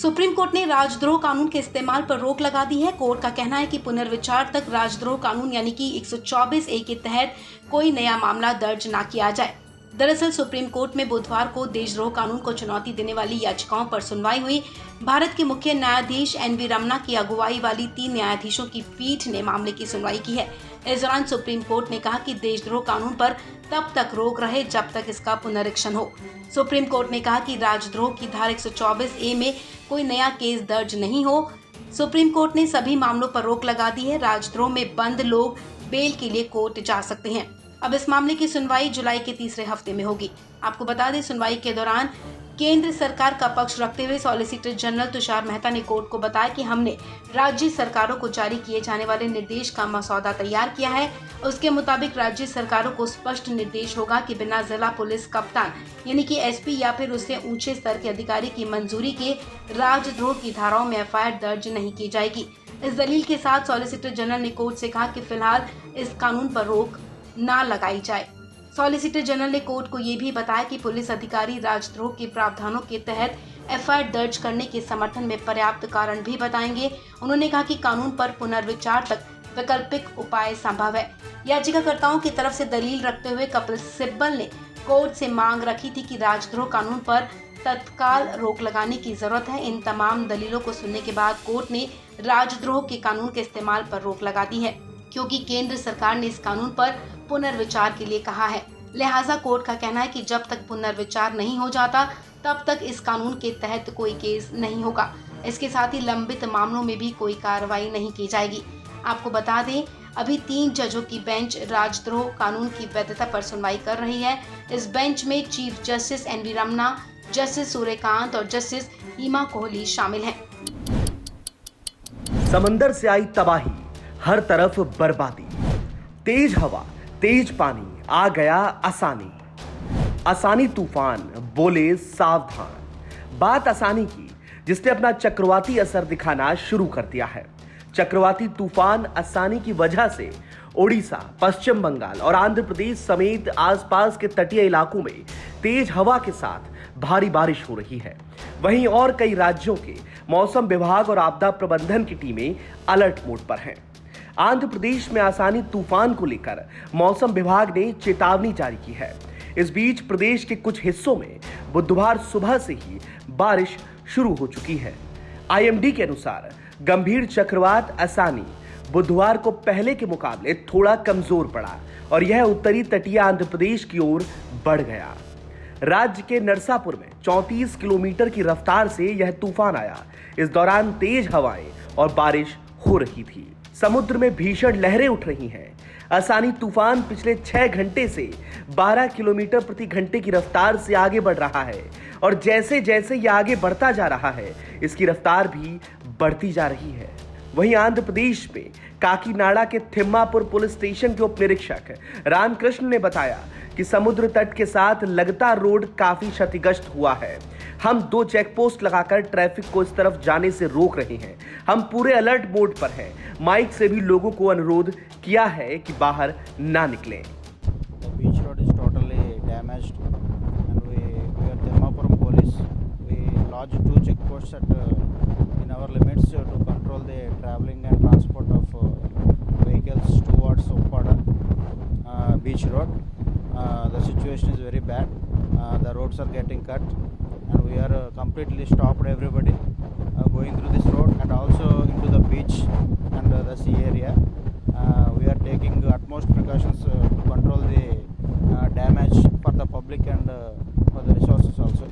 Supreme court ने राजद्रोह कानून के इस्तेमाल पर रोक लगा दी है। कोर्ट का कहना है कि पुनर्विचार तक राजद्रोह कानून यानी कि 124A के तहत कोई नया मामला दर्ज न किया जाए। दरअसल सुप्रीम कोर्ट में बुधवार को देशद्रोह कानून को चुनौती देने वाली याचिकाओं पर सुनवाई हुई। भारत के मुख्य न्यायाधीश NV रमन्ना की अगुवाई वाली 3 न्यायाधीशों की पीठ ने मामले की सुनवाई की है। इस दौरान सुप्रीम कोर्ट ने कहा कि देशद्रोह कानून पर तब तक रोक रहे जब तक इसका पुनरीक्षण हो। सुप्रीम कोर्ट ने कहा कि राजद्रोह की धारा 124A में कोई नया केस दर्ज नहीं हो। सुप्रीम कोर्ट ने सभी मामलों पर रोक लगा दी है। राजद्रोह में बंद लोग बेल के लिए कोर्ट जा सकते हैं। अब इस मामले की सुनवाई जुलाई के तीसरे हफ्ते में होगी। आपको बता दें, सुनवाई के दौरान केंद्र सरकार का पक्ष रखते हुए सॉलिसिटर जनरल तुषार मेहता ने कोर्ट को बताया कि हमने राज्य सरकारों को जारी किए जाने वाले निर्देश का मसौदा तैयार किया है। उसके मुताबिक राज्य सरकारों को स्पष्ट निर्देश होगा कि बिना जिला पुलिस कप्तान यानी कि SP या फिर उससे ऊंचे स्तर के अधिकारी की मंजूरी के राजद्रोह की धाराओं में FIR दर्ज नहीं की जाएगी। इस दलील के साथ सॉलिसिटर जनरल ने कोर्ट से कहा कि फिलहाल इस कानून पर रोक न लगाई जाए। सॉलिसिटर जनरल ने कोर्ट को ये भी बताया कि पुलिस अधिकारी राजद्रोह के प्रावधानों के तहत FIR दर्ज करने के समर्थन में पर्याप्त कारण भी बताएंगे। उन्होंने कहा कि कानून पर पुनर्विचार तक वैकल्पिक उपाय संभव है। याचिकाकर्ताओं की तरफ से दलील रखते हुए कपिल सिब्बल ने कोर्ट से मांग रखी थी कि राजद्रोह कानून पर तत्काल रोक लगाने की जरूरत है। इन तमाम दलीलों को सुनने के बाद कोर्ट ने राजद्रोह के कानून के इस्तेमाल पर रोक लगा दी है, क्योंकि केंद्र सरकार ने इस कानून पर पुनर्विचार के लिए कहा है। लिहाजा कोर्ट का कहना है कि जब तक पुनर्विचार नहीं हो जाता तब तक इस कानून के तहत कोई केस नहीं होगा। इसके साथ ही लंबित मामलों में भी कोई कार्रवाई नहीं की जाएगी। आपको बता दें, अभी 3 जजों की बेंच राजद्रोह कानून की वैधता पर सुनवाई कर रही है। इस बेंच में chief justice NV Ramana, justice Suryakant और जस्टिस हिमा कोहली शामिल हैं। समंदर से आई तबाही, हर तरफ बर्बादी, तेज हवा, तेज पानी, आ गया आसानी तूफान, बोले सावधान। बात आसानी की, जिसने अपना चक्रवाती असर दिखाना शुरू कर दिया है। चक्रवाती तूफान आसानी की वजह से ओडिशा, पश्चिम बंगाल और आंध्र प्रदेश समेत आसपास के तटीय इलाकों में तेज हवा के साथ भारी बारिश हो रही है। वहीं और कई राज्यों के मौसम विभाग और आपदा प्रबंधन की टीमें अलर्ट मोड पर हैं। आंध्र प्रदेश में आसानी तूफान को लेकर मौसम विभाग ने चेतावनी जारी की है। इस बीच प्रदेश के कुछ हिस्सों में बुधवार सुबह से ही बारिश शुरू हो चुकी है। IMD के अनुसार गंभीर चक्रवात आसानी बुधवार को पहले के मुकाबले थोड़ा कमजोर पड़ा और यह उत्तरी तटीय आंध्र प्रदेश की ओर बढ़ गया। राज्य के नरसापुर में 34 किलोमीटर की रफ्तार से यह तूफान आया। इस दौरान तेज हवाएं और बारिश हो रही थी। समुद्र में भीषण लहरें उठ रही हैं। आसानी तूफान पिछले 6 घंटे से 12 किलोमीटर प्रति घंटे की रफ्तार से आगे बढ़ रहा है और जैसे जैसे यह आगे बढ़ता जा रहा है, इसकी रफ्तार भी बढ़ती जा रही है। वहीं आंध्र प्रदेश में काकीनाडा के थिम्मापुर पुलिस स्टेशन के उप निरीक्षक रामकृष्ण ने बताया कि समुद्र तट के साथ लगता रोड काफी क्षतिग्रस्त हुआ है। हम 2 चेक पोस्ट लगाकर ट्रैफिक को इस तरफ जाने से रोक रहे हैं। हम पूरे अलर्ट मोड पर हैं। माइक से भी लोगों को अनुरोध किया है कि बाहर ना निकलें। Beach road is totally damaged and we are Thimapuram police. We lodged 2 check posts in our limits to control the traveling and transport of vehicles towards Uppada beach road. The situation is very bad. The roads are getting cut and we are completely stopped everybody going through this road and also into the beach and the sea area. We are taking utmost precautions to control the damage for the public and for the resources also.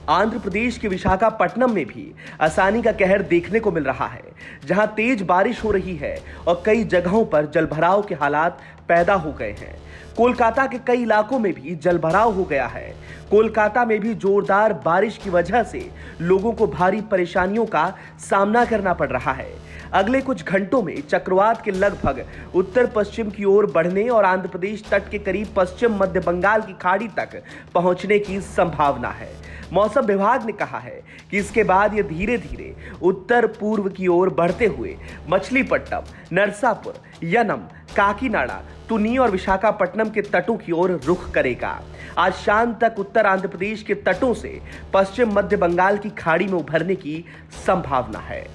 Andhra Pradesh के विशाखापट्टनम में भी आसानी का कहर देखने को मिल रहा है, जहां तेज बारिश हो रही है और कई जगहों पर जलभराव के हालात पैदा हो गए हैं। कोलकाता के कई इलाकों में भी जलभराव हो गया है। कोलकाता में भी जोरदार बारिश की वजह से लोगों को भारी परेशानियों का सामना करना पड़ रहा है। अगले कुछ घंटों में चक्रवात के लगभग उत्तर पश्चिम की ओर बढ़ने और आंध्र प्रदेश तट के करीब पश्चिम मध्य बंगाल की खाड़ी तक पहुंचने की संभावना है। मौसम विभाग ने कहा है कि इसके बाद ये धीरे धीरे उत्तर पूर्व की ओर बढ़ते हुए मछलीपट्टनम, नरसापुर, यनम, काकीनाडा, तुनी और विशाखापट्टनम के तटों की ओर रुख करेगा। आज शाम तक उत्तर आंध्र प्रदेश के तटों से पश्चिम मध्य बंगाल की खाड़ी में उभरने की संभावना है।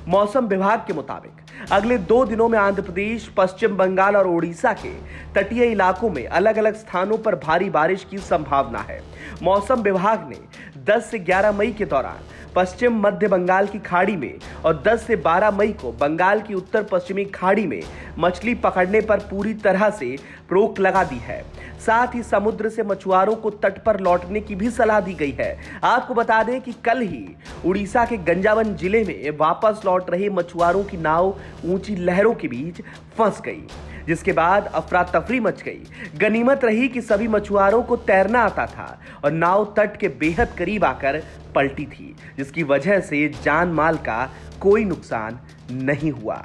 मौसम विभाग के मुताबिक अगले 2 दिनों में आंध्र प्रदेश, पश्चिम बंगाल और ओडिशा के तटीय इलाकों में अलग अलग स्थानों पर भारी बारिश की संभावना है। मौसम विभाग ने 10 से 11 मई के दौरान पश्चिम मध्य बंगाल की खाड़ी में और 10 से 12 मई को बंगाल की उत्तर पश्चिमी खाड़ी में मछली पकड़ने पर पूरी तरह से रोक लगा दी है। साथ ही समुद्र से मछुआरों को तट पर लौटने की भी सलाह दी गई है। आपको बता दें कि कल ही उड़ीसा के गंजावन जिले में वापस लौट रहे मछुआरों की नाव ऊंची लहरों के बीच फंस गई, जिसके बाद अफरा तफरी मच गई। गनीमत रही कि सभी मछुआरों को तैरना आता था और नाव तट के बेहद करीब आकर पलटी थी, जिसकी वजह से जान माल का कोई नुकसान नहीं हुआ।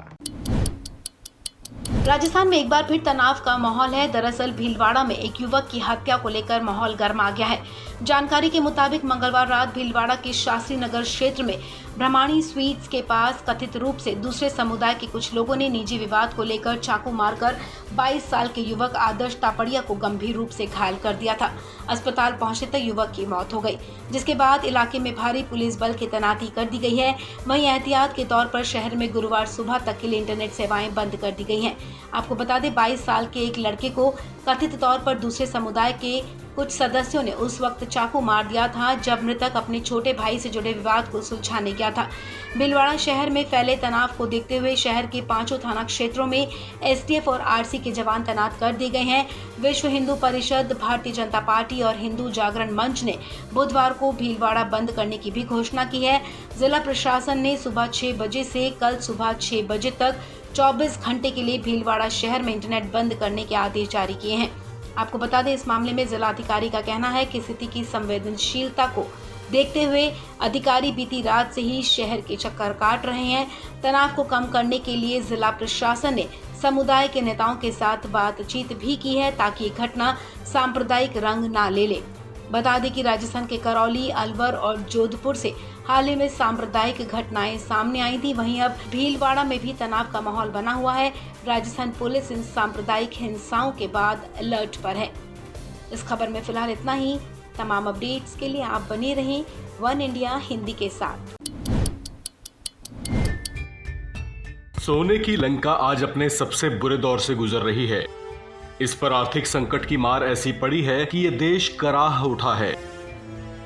राजस्थान में एक बार फिर तनाव का माहौल है। दरअसल भीलवाड़ा में एक युवक की हत्या को लेकर माहौल गर्मा गया है। जानकारी के मुताबिक मंगलवार रात भीलवाड़ा के शास्त्री नगर क्षेत्र में ब्रह्माणी स्वीट्स के पास कथित रूप से दूसरे समुदाय के कुछ लोगों ने निजी विवाद को लेकर चाकू मारकर 22 साल के युवक आदर्श तापड़िया को गंभीर रूप से घायल कर दिया था। अस्पताल पहुंचने तक युवक की मौत हो गई, जिसके बाद इलाके में भारी पुलिस बल की तैनाती कर दी गई है। वहीं एहतियात के तौर पर शहर में गुरुवार सुबह तक के लिए इंटरनेट सेवाएं बंद कर दी गई हैं। आपको बता दें, 22 साल के एक लड़के को कथित तौर पर दूसरे समुदाय के कुछ सदस्यों ने उस वक्त चाकू मार दिया था जब मृतक अपने छोटे भाई से जुड़े विवाद को सुलझाने गया था। भीलवाड़ा शहर में फैले तनाव को देखते हुए शहर के 5 थाना क्षेत्रों में एसटीएफ और आरसी के जवान तैनात कर दिए गए हैं। विश्व हिंदू परिषद, भारतीय जनता पार्टी और हिंदू जागरण मंच ने बुधवार को भीलवाड़ा बंद करने की भी घोषणा की है। जिला प्रशासन ने सुबह 6 बजे से कल सुबह 6 बजे तक 24 घंटे के लिए भीलवाड़ा शहर में इंटरनेट बंद करने के आदेश जारी किए हैं। आपको बता दें, इस मामले में जिलाधिकारी का कहना है कि स्थिति की संवेदनशीलता को देखते हुए अधिकारी बीती रात से ही शहर के चक्कर काट रहे हैं। तनाव को कम करने के लिए जिला प्रशासन ने समुदाय के नेताओं के साथ बातचीत भी की है ताकि ये घटना सांप्रदायिक रंग ना ले। बता दें कि राजस्थान के करौली, अलवर और जोधपुर से हाल ही में सांप्रदायिक घटनाएं सामने आई थी। वहीं अब भीलवाड़ा में भी तनाव का माहौल बना हुआ है। राजस्थान पुलिस इन सांप्रदायिक हिंसाओं के बाद अलर्ट पर है। इस खबर में फिलहाल इतना ही। तमाम अपडेट्स के लिए आप बने रहें वन इंडिया हिंदी के साथ। सोने की लंका आज अपने सबसे बुरे दौर से गुजर रही है। इस पर आर्थिक संकट की मार ऐसी पड़ी है कि ये देश कराह उठा है।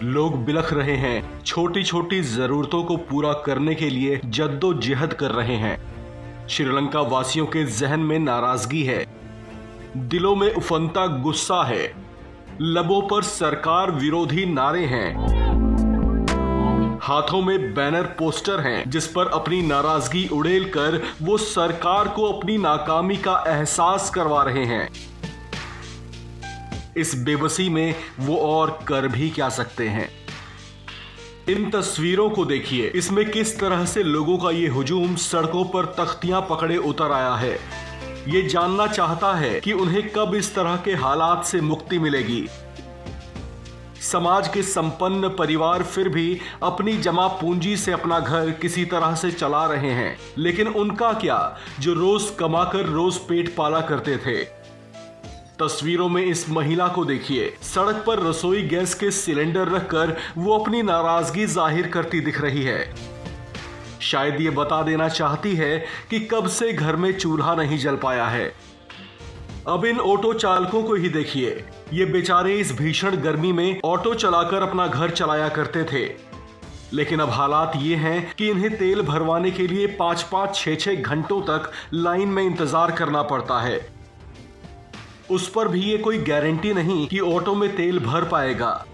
लोग बिलख रहे हैं, छोटी छोटी जरूरतों को पूरा करने के लिए जद्दोजहद कर रहे हैं। श्रीलंका वासियों के जहन में नाराजगी है, दिलों में उफनता गुस्सा है, लबों पर सरकार विरोधी नारे हैं, हाथों में बैनर पोस्टर हैं जिस पर अपनी नाराजगी उड़ेल कर वो सरकार को अपनी नाकामी का एहसास करवा रहे हैं। इस बेबसी में वो और कर भी क्या सकते हैं। इन तस्वीरों को देखिए, इसमें किस तरह से लोगों का ये हुजूम सड़कों पर तख्तियां पकड़े उतर आया है। ये जानना चाहता है कि उन्हें कब इस तरह के हालात से मुक्ति मिलेगी। समाज के संपन्न परिवार फिर भी अपनी जमा पूंजी से अपना घर किसी तरह से चला रहे हैं, लेकिन उनका क्या जो रोज कमाकर रोज पेट पाला करते थे। तस्वीरों में इस महिला को देखिए, सड़क पर रसोई गैस के सिलेंडर रखकर वो अपनी नाराजगी जाहिर करती दिख रही है। शायद ये बता देना चाहती है कि कब से घर में चूल्हा नहीं जल पाया है। अब इन ऑटो चालकों को ही देखिए, ये बेचारे इस भीषण गर्मी में ऑटो चलाकर अपना घर चलाया करते थे, लेकिन अब हालात ये हैं कि इन्हें तेल भरवाने के लिए 5-5, 6-6 घंटों तक लाइन में इंतजार करना पड़ता है। उस पर भी ये कोई गारंटी नहीं कि ऑटो में तेल भर पाएगा।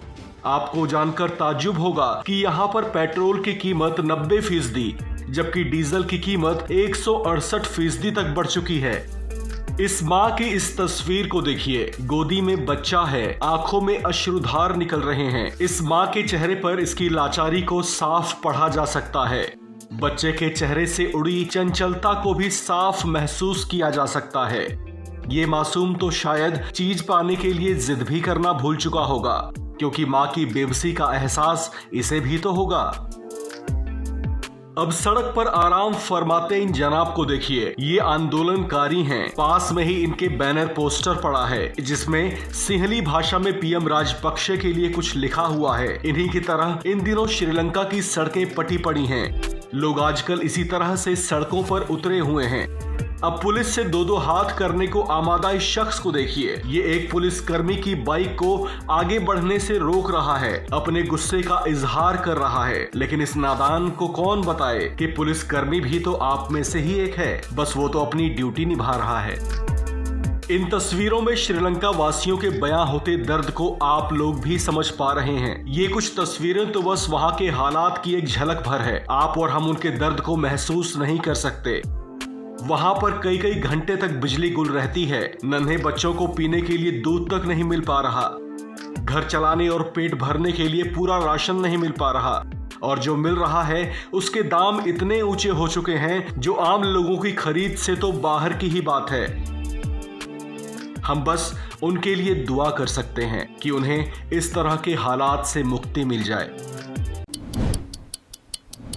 आपको जानकर ताज्जुब होगा कि यहाँ पर पेट्रोल की कीमत 90%, जबकि डीजल की कीमत 168% तक बढ़ चुकी है। इस माँ की इस तस्वीर को देखिए, गोदी में बच्चा है, आंखों में अश्रुधार निकल रहे हैं। इस माँ के चेहरे पर इसकी लाचारी को साफ पढ़ा जा सकता है। बच्चे के चेहरे से उड़ी चंचलता को भी साफ महसूस किया जा सकता है। ये मासूम तो शायद चीज पाने के लिए जिद भी करना भूल चुका होगा, क्योंकि मां की बेबसी का एहसास इसे भी तो होगा। अब सड़क पर आराम फरमाते इन जनाब को देखिए, ये आंदोलनकारी हैं। पास में ही इनके बैनर पोस्टर पड़ा है जिसमें सिंहली भाषा में पीएम राजपक्षे के लिए कुछ लिखा हुआ है। इन्हीं की तरह इन दिनों श्रीलंका की सड़कें पटी पड़ी हैं। लोग आजकल इसी तरह से सड़कों पर उतरे हुए हैं। अब पुलिस से दो हाथ करने को आमादा इस शख्स को देखिए। ये एक पुलिसकर्मी की बाइक को आगे बढ़ने से रोक रहा है, अपने गुस्से का इजहार कर रहा है। लेकिन इस नादान को कौन बताए कि पुलिसकर्मी भी तो आप में से ही एक है, बस वो तो अपनी ड्यूटी निभा रहा है। इन तस्वीरों में श्रीलंका वासियों के बयां होते दर्द को आप लोग भी समझ पा रहे हैं। ये कुछ तस्वीरें तो बस वहां के हालात की एक झलक भर है। आप और हम उनके दर्द को महसूस नहीं कर सकते। वहां पर कई घंटे तक बिजली गुल रहती है। नन्हे बच्चों को पीने के लिए दूध तक नहीं मिल पा रहा। घर चलाने और पेट भरने के लिए पूरा राशन नहीं मिल पा रहा। और जो मिल रहा है उसके दाम इतने ऊंचे हो चुके हैं जो आम लोगों की खरीद से तो बाहर की ही बात है। हम बस उनके लिए दुआ कर सकते हैं कि उन्हें इस तरह के हालात से मुक्ति मिल जाए।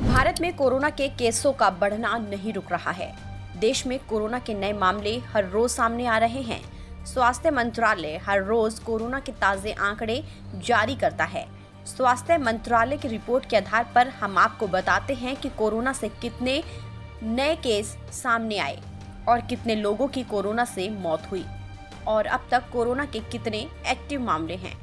भारत में कोरोना के केसों का बढ़ना नहीं रुक रहा है। देश में कोरोना के नए मामले हर रोज सामने आ रहे हैं। स्वास्थ्य मंत्रालय हर रोज कोरोना के ताजे आंकड़े जारी करता है। स्वास्थ्य मंत्रालय की रिपोर्ट के आधार पर हम आपको बताते हैं कि कोरोना से कितने नए केस सामने आए और कितने लोगों की कोरोना से मौत हुई और अब तक कोरोना के कितने एक्टिव मामले हैं।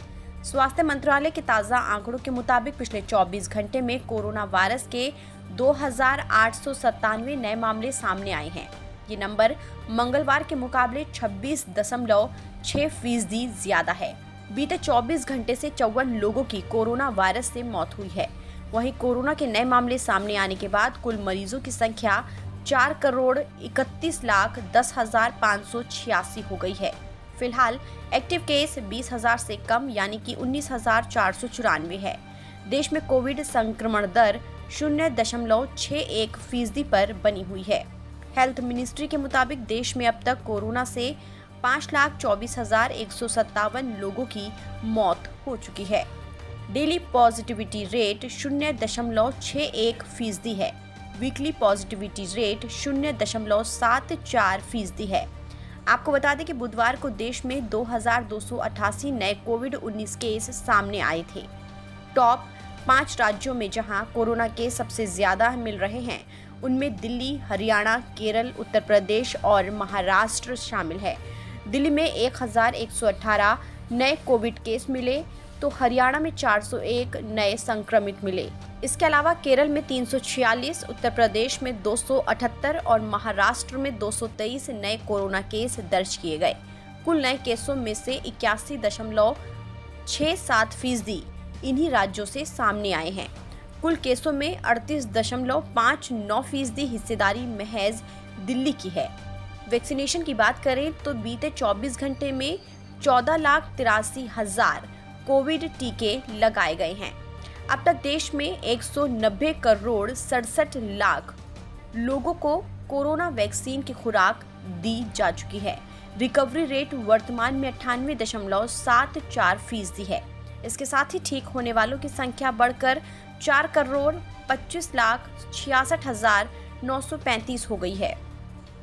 स्वास्थ्य मंत्रालय के ताज़ा आंकड़ों के मुताबिक पिछले 24 घंटे में कोरोना वायरस के 2,897 नए मामले सामने आए हैं। ये नंबर मंगलवार के मुकाबले 26.6% ज्यादा है। बीते 24 घंटे से 54 लोगों की कोरोना वायरस से मौत हुई है। वहीं कोरोना के नए मामले सामने आने के बाद कुल मरीजों की संख्या 4,31,10,586 हो गई है। फिलहाल एक्टिव केस 20,000 से कम यानी कि 19,494 है। देश में कोविड संक्रमण दर 0.61% पर बनी हुई है। हेल्थ मिनिस्ट्री के मुताबिक देश में अब तक कोरोना से 5,24,157 लोगों की मौत हो चुकी है। डेली पॉजिटिविटी रेट 0.61% है। वीकली पॉजिटिविटी रेट 0.74% है। आपको बता दें कि बुधवार को देश में 2,288 नए कोविड-19 केस सामने आए थे। टॉप 5 राज्यों में जहां कोरोना केस सबसे ज्यादा मिल रहे हैं उनमें दिल्ली, हरियाणा, केरल, उत्तर प्रदेश और महाराष्ट्र शामिल है। दिल्ली में 1,118 नए कोविड केस मिले तो हरियाणा में 401 नए संक्रमित मिले। इसके अलावा केरल में 346, उत्तर प्रदेश में 278 और महाराष्ट्र में 223 नए कोरोना केस दर्ज किए गए। कुल नए केसों में से 81.67% इन्हीं राज्यों से सामने आए हैं। कुल केसों में 38.59% हिस्सेदारी महज दिल्ली की है। वैक्सीनेशन की बात करें तो बीते 24 घंटे में 14,83,000 कोविड टीके लगाए गए हैं। अब तक देश में 190,67,00,000 लोगों को कोरोना वैक्सीन की खुराक दी जा चुकी है। रिकवरी रेट वर्तमान में 98.74% है। इसके साथ ही ठीक होने वालों की संख्या बढ़कर 4,25,66,935 हो गई है।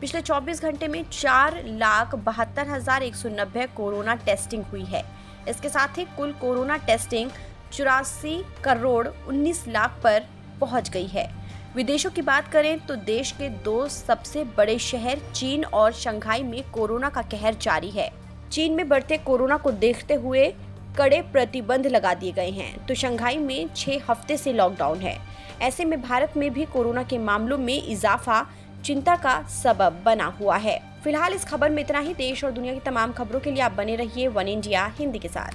पिछले 24 घंटे में 4,72,190 कोरोना टेस्टिंग हुई है। इसके साथ ही कुल कोरोना टेस्टिंग 84,19,00,000 पर पहुंच गई है। विदेशों की बात करें तो देश के 2 सबसे बड़े शहर चीन और शंघाई में कोरोना का कहर जारी है। चीन में बढ़ते कोरोना को देखते हुए कड़े प्रतिबंध लगा दिए गए हैं तो शंघाई में 6 हफ्ते से लॉकडाउन है। ऐसे में भारत में भी कोरोना के मामलों में इजाफा चिंता का सबब बना हुआ है। फिलहाल इस खबर में इतना ही। देश और दुनिया की तमाम खबरों के लिए आप बने रहिए वन इंडिया हिंदी के साथ।